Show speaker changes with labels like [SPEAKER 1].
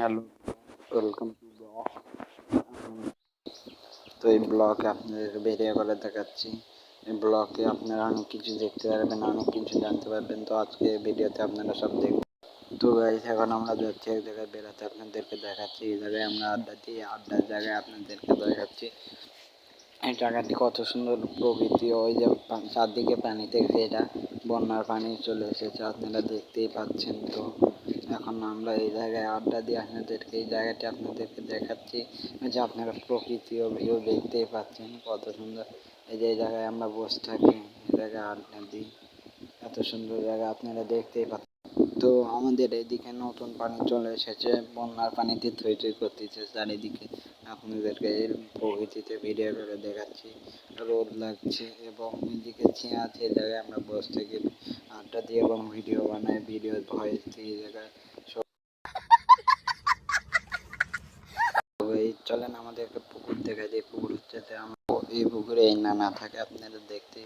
[SPEAKER 1] Hello, welcome to blog. তো এই ব্লগে আপনাদের ভিডিও করে দেখাচ্ছি। এই ব্লগে আপনারা অনেক কিছু দেখতে পারবেন, অনেক কিছু জানতে পারবেন। তো আজকে ভিডিওতে আপনারা সব দেখবেন। তো গাইস, এখন আমরা যাচ্ছি এক জায়গায় বেড়াতে, আপনাদেরকে দেখাচ্ছি। এই জায়গায় আমরা আড্ডা দিই, আড্ডার জায়গায় আপনাদেরকে দেখাচ্ছি এই জায়গাটি কত সুন্দর প্রকৃতি। ওই যে চারদিকে পানিতে ঘেরা, বন্যার পানি চলে এসেছে, আপনারা দেখতেই পাচ্ছেন। তো এখন আমরা এই জায়গায় আড্ডা দিয়ে আপনাদেরকে এই জায়গাটি আপনাদেরকে দেখাচ্ছি, যে আপনারা প্রকৃতি ও ভিউ দেখতেই পাচ্ছেন কত সুন্দর। এই যে এই জায়গায় আমরা বসে থাকি, এই জায়গায় আড্ডা দিই, এত সুন্দর জায়গা আপনারা দেখতেই পাচ্ছেন। তো আমাদের এদিকে নতুন পানি চলে এসেছে, বন্যার পানিতে থই থই করতেছে চারিদিকে। আপনাদেরকে এর প্রকৃতিতে ভিডিও করে দেখাচ্ছি। রোদ লাগছে এবং এদিকে ছেঁ আছে, এই জায়গায় আমরা বসে থেকে আড্ডা দিই এবং ভিডিও বানাই, ভিডিও ভয়েস দিই। এই জায়গায় এই চলেন আমাদের একটা পুকুর দেখা যায়। পুকুর হচ্ছে, এই পুকুরে এই নানা থাকে, আপনারা দেখতে